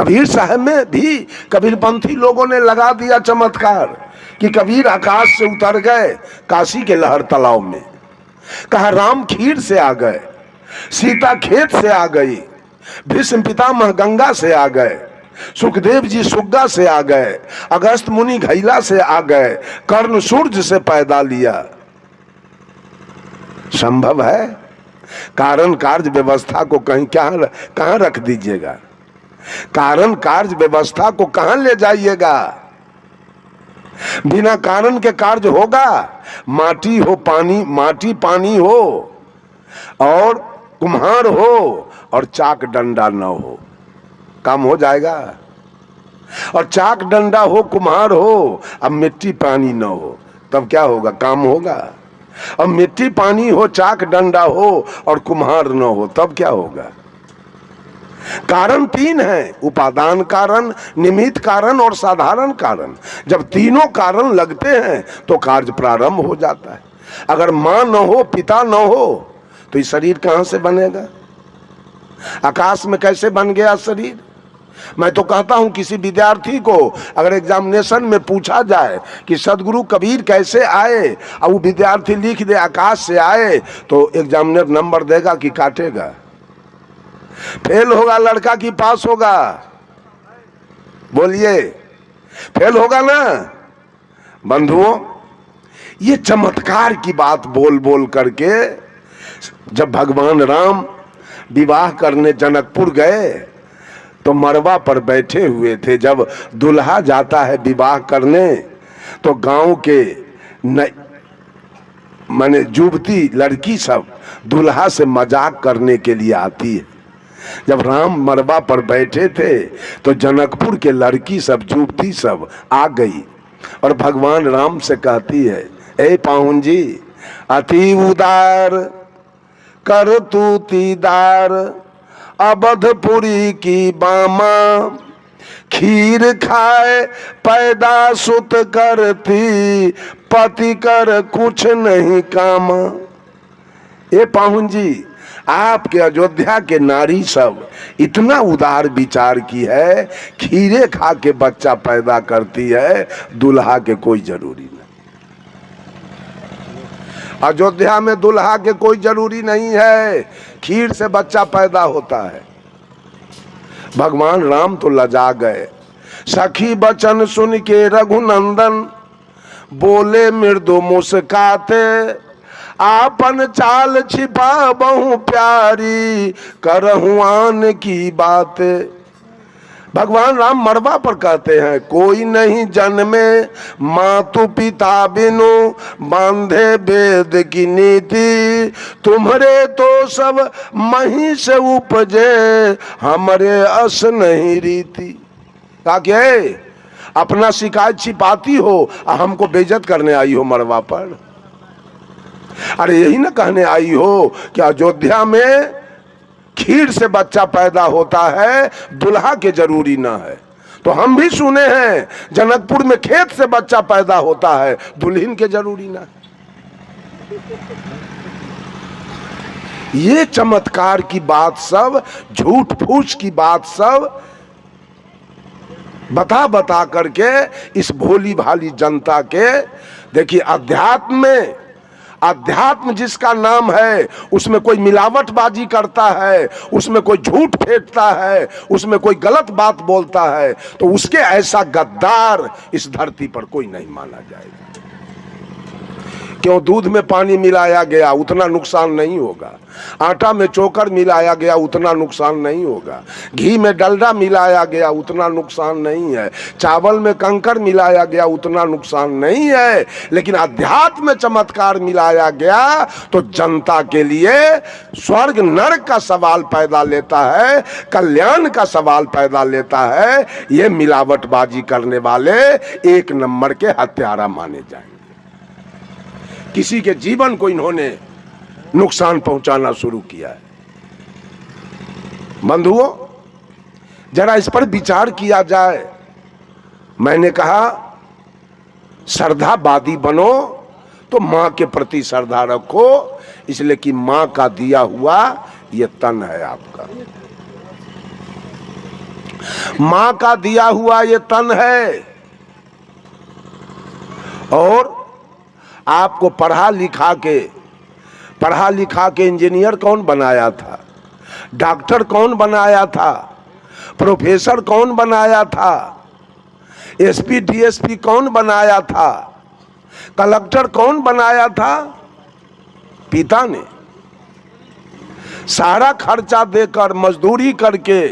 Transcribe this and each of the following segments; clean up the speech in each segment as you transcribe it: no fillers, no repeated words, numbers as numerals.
कबीर साहब में भी कबीरपंथी लोगों ने लगा दिया चमत्कार कि कबीर आकाश से उतर गए काशी के लहर तालाब में, कहा राम खीर से आ गए, सीता खेत से आ गई, भीष्म पितामह गंगा से आ गए, सुखदेव जी सुग्गा से आ गए, अगस्त मुनि घैला से आ गए, कर्ण सूर्य से पैदा लिया। संभव है? कारण कार्य व्यवस्था को कहीं कहां रख दीजिएगा? कारण कार्य व्यवस्था को कहां ले जाइएगा? बिना कारण के कार्य होगा? माटी हो पानी, माटी पानी हो और कुम्हार हो और चाक डंडा न हो, काम हो जाएगा? और चाक डंडा हो, कुम्हार हो, अब मिट्टी पानी न हो, तब क्या होगा? काम होगा? और मिट्टी पानी हो, चाक डंडा हो और कुम्हार न हो, तब क्या होगा? कारण तीन है, उपादान कारण, निमित्त कारण और साधारण कारण। जब तीनों कारण लगते हैं तो कार्य प्रारंभ हो जाता है। अगर मां न हो, पिता न हो तो ये शरीर कहां से बनेगा? आकाश में कैसे बन गया शरीर? मैं तो कहता हूं किसी विद्यार्थी को अगर एग्जामिनेशन में पूछा जाए कि सदगुरु कबीर कैसे आए और वो विद्यार्थी लिख दे आकाश से आए, तो एग्जामिनर नंबर देगा कि काटेगा? फेल होगा लड़का कि पास होगा? बोलिए, फेल होगा ना? बंधुओं, ये चमत्कार की बात बोल बोल करके जब भगवान राम विवाह करने जनकपुर गए तो मरवा पर बैठे हुए थे। जब दुल्हा जाता है विवाह करने तो गांव के माने युवती लड़की सब दुल्हा से मजाक करने के लिए आती है। जब राम मरवा पर बैठे थे तो जनकपुर के लड़की सब, युवती सब आ गई और भगवान राम से कहती है, ए पाहुन जी, अति उदार कर तू तीदार, अवधपुरी की बामा, खीर खाए पैदा सुत करती, पति कर कुछ नहीं कामा। ए पाहुन जी, आपके अयोध्या के नारी सब इतना उदार विचार की है, खीरे खा के बच्चा पैदा करती है, दुल्हा के कोई जरूरी नहीं। अयोध्या में दुल्हा के कोई जरूरी नहीं है, खीर से बच्चा पैदा होता है। भगवान राम तो लजा गए। सखी बचन सुन के रघुनंदन बोले मृदु मुस्काते, आपन चाल छिपा बहु प्यारी, करहूं आन की बात। भगवान राम मरवा पर कहते हैं, कोई नहीं जन्मे मातु पिता बिनु, बांधे वेद की नीति, तुम्हारे तो सब मही से उपजे, हमरे अस नहीं रीति। कहा क्या अपना शिकायत छिपाती हो, हमको बेइज्जत करने आई हो मरवा पर? अरे यही ना कहने आई हो कि अयोध्या में खीर से बच्चा पैदा होता है, दुल्हा के जरूरी ना है। तो हम भी सुने हैं जनकपुर में खेत से बच्चा पैदा होता है, दुल्हन के जरूरी ना है। ये चमत्कार की बात सब, झूठ फूस की बात सब बता बता करके इस भोली भाली जनता के, देखिए अध्यात्म में, अध्यात्म जिसका नाम है उसमें कोई मिलावटबाजी करता है, उसमें कोई झूठ फेंकता है, उसमें कोई गलत बात बोलता है, तो उसके ऐसा गद्दार इस धरती पर कोई नहीं माना जाएगा। क्यों? दूध में पानी मिलाया गया उतना नुकसान नहीं होगा, आटा में चोकर मिलाया गया उतना नुकसान नहीं होगा, घी में डलडा मिलाया गया उतना नुकसान नहीं है, चावल में कंकर मिलाया गया उतना नुकसान नहीं है। लेकिन अध्यात्म में चमत्कार मिलाया गया तो जनता के लिए स्वर्ग नरक का सवाल पैदा लेता है, कल्याण का सवाल पैदा लेता है। ये मिलावटबाजी करने वाले एक नंबर के हत्यारा माने जाएंगे। किसी के जीवन को इन्होंने नुकसान पहुंचाना शुरू किया है। बंधुओं, जरा इस पर विचार किया जाए। मैंने कहा श्रद्धावादी बनो तो मां के प्रति श्रद्धा रखो, इसलिए कि मां का दिया हुआ ये तन है आपका। मां का दिया हुआ ये तन है। और आपको पढ़ा लिखा के इंजीनियर कौन बनाया था, डॉक्टर कौन बनाया था, प्रोफेसर कौन बनाया था, एसपी डीएसपी कौन बनाया था, कलेक्टर कौन बनाया था? पिता ने। सारा खर्चा देकर, मजदूरी करके,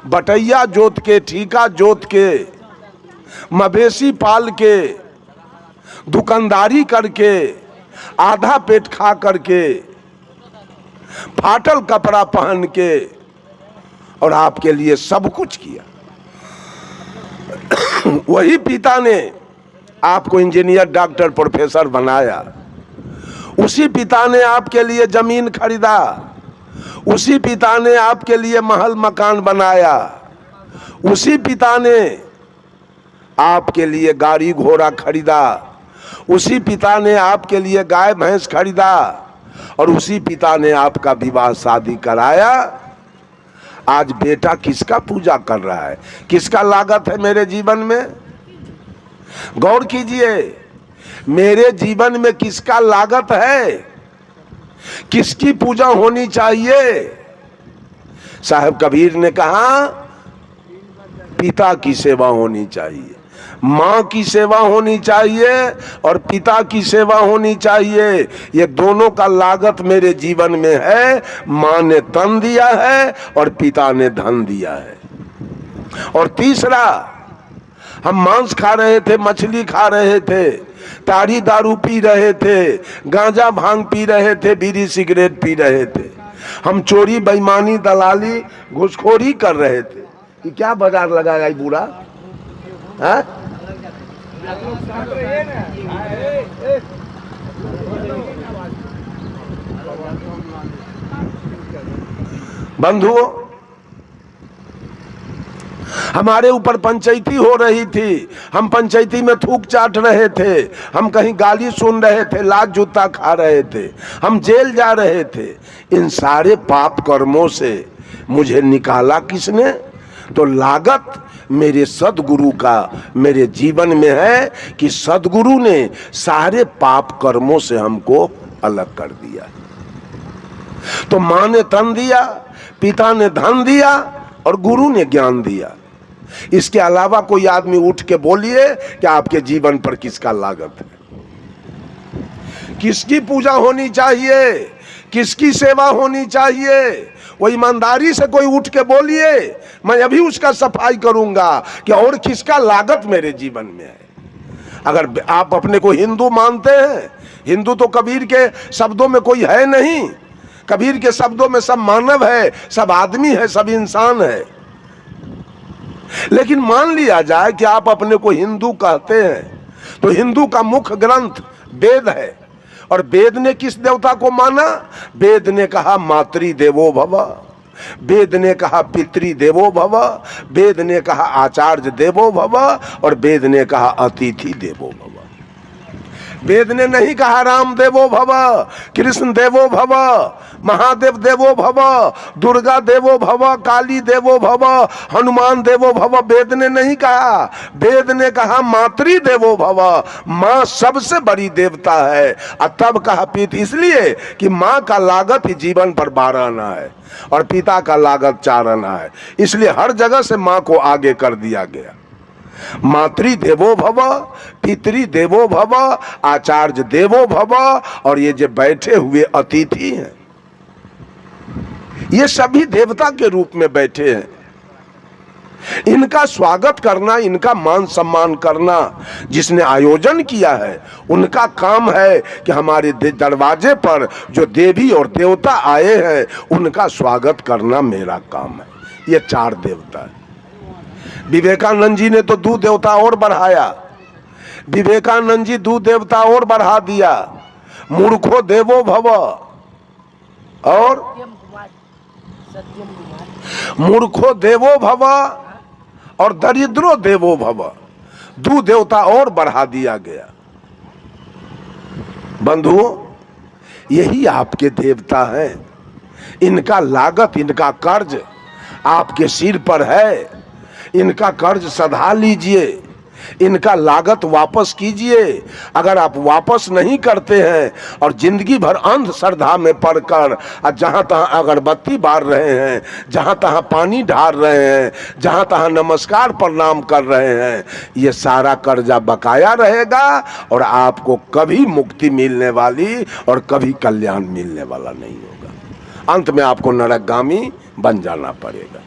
बटैया जोत के, ठीका जोत के, मवेशी पाल के, दुकानदारी करके, आधा पेट खा करके, फाटल कपड़ा पहन के, और आपके लिए सब कुछ किया। वही पिता ने आपको इंजीनियर, डॉक्टर, प्रोफेसर बनाया। उसी पिता ने आपके लिए जमीन खरीदा, उसी पिता ने आपके लिए महल मकान बनाया, उसी पिता ने आपके लिए गाड़ी घोड़ा खरीदा, उसी पिता ने आपके लिए गाय भैंस खरीदा, और उसी पिता ने आपका विवाह शादी कराया। आज बेटा किसका पूजा कर रहा है, किसका लागत है मेरे जीवन में? गौर कीजिए, मेरे जीवन में किसका लागत है, किसकी पूजा होनी चाहिए? साहब कबीर ने कहा पिता की सेवा होनी चाहिए, माँ की सेवा होनी चाहिए, और पिता की सेवा होनी चाहिए। ये दोनों का लागत मेरे जीवन में है। माँ ने तन दिया है और पिता ने धन दिया है। और तीसरा, हम मांस खा रहे थे, मछली खा रहे थे, ताड़ी दारू पी रहे थे, गांजा भांग पी रहे थे, बीड़ी सिगरेट पी रहे थे, हम चोरी बेईमानी दलाली घुसखोरी कर रहे थे। कि क्या बाजार लगाएगा ये बूढ़ा? है बंधुओं, हमारे ऊपर पंचायती हो रही थी, हम पंचायती में थूक चाट रहे थे, हम कहीं गाली सुन रहे थे, लात जूता खा रहे थे, हम जेल जा रहे थे। इन सारे पाप कर्मों से मुझे निकाला किसने? तो लागत मेरे सदगुरु का मेरे जीवन में है कि सदगुरु ने सारे पाप कर्मों से हमको अलग कर दिया। तो माँ ने तन दिया, पिता ने धन दिया, और गुरु ने ज्ञान दिया। इसके अलावा कोई आदमी उठ के बोलिए कि आपके जीवन पर किसका लागत है, किसकी पूजा होनी चाहिए, किसकी सेवा होनी चाहिए? वो ईमानदारी से कोई उठ के बोलिए, मैं अभी उसका सफाई करूंगा कि और किसका लागत मेरे जीवन में है। अगर आप अपने को हिंदू मानते हैं, हिंदू तो कबीर के शब्दों में कोई है नहीं, कबीर के शब्दों में सब मानव है, सब आदमी है, सब इंसान है। लेकिन मान लिया जाए कि आप अपने को हिंदू कहते हैं, तो हिंदू का मुख्य ग्रंथ वेद है। और वेद ने किस देवता को माना? वेद ने कहा मातृ देवो भव, वेद ने कहा पितृ देवो भव, वेद ने कहा आचार्य देवो भव, और वेद ने कहा अतिथि देवो भव। वेद ने नहीं कहा राम देवो भव, कृष्ण देवो भव, महादेव देवो भव, दुर्गा देवो भव, काली देवो भव, हनुमान देवो भव। वेद ने नहीं कहा, वेद ने कहा मातृ देवो भव, माँ सबसे बड़ी देवता है। और तब कहा पिता, इसलिए कि माँ का लागत ही जीवन पर 12 आना है और पिता का लागत 4 आना है, इसलिए हर जगह से माँ को आगे कर दिया गया। मातृ देवो भव, पितृ देवो भव, आचार्य देवो भव, और ये जो बैठे हुए अतिथि हैं, ये सभी देवता के रूप में बैठे हैं। इनका स्वागत करना, इनका मान सम्मान करना जिसने आयोजन किया है, उनका काम है कि हमारे दरवाजे पर जो देवी और देवता आए हैं उनका स्वागत करना मेरा काम है। ये 4 देवता है। विवेकानंद जी ने तो 2 देवता और बढ़ाया, विवेकानंद जी 2 देवता और बढ़ा दिया, मूर्खो देवो भव, और मूर्खो देवो भव और दरिद्रो देवो भव, 2 देवता और बढ़ा दिया गया। बंधुओं, यही आपके देवता हैं। इनका लागत, इनका कर्ज आपके सिर पर है। इनका कर्ज सधा लीजिए, इनका लागत वापस कीजिए। अगर आप वापस नहीं करते हैं और जिंदगी भर अंधश्रद्धा में पड़कर जहां तहां अगरबत्ती बार रहे हैं, जहां तहां पानी ढार रहे हैं, जहां तहां नमस्कार प्रणाम कर रहे हैं, ये सारा कर्जा बकाया रहेगा और आपको कभी मुक्ति मिलने वाली और कभी कल्याण मिलने वाला नहीं होगा। अंत में आपको नरकगामी बन जाना पड़ेगा।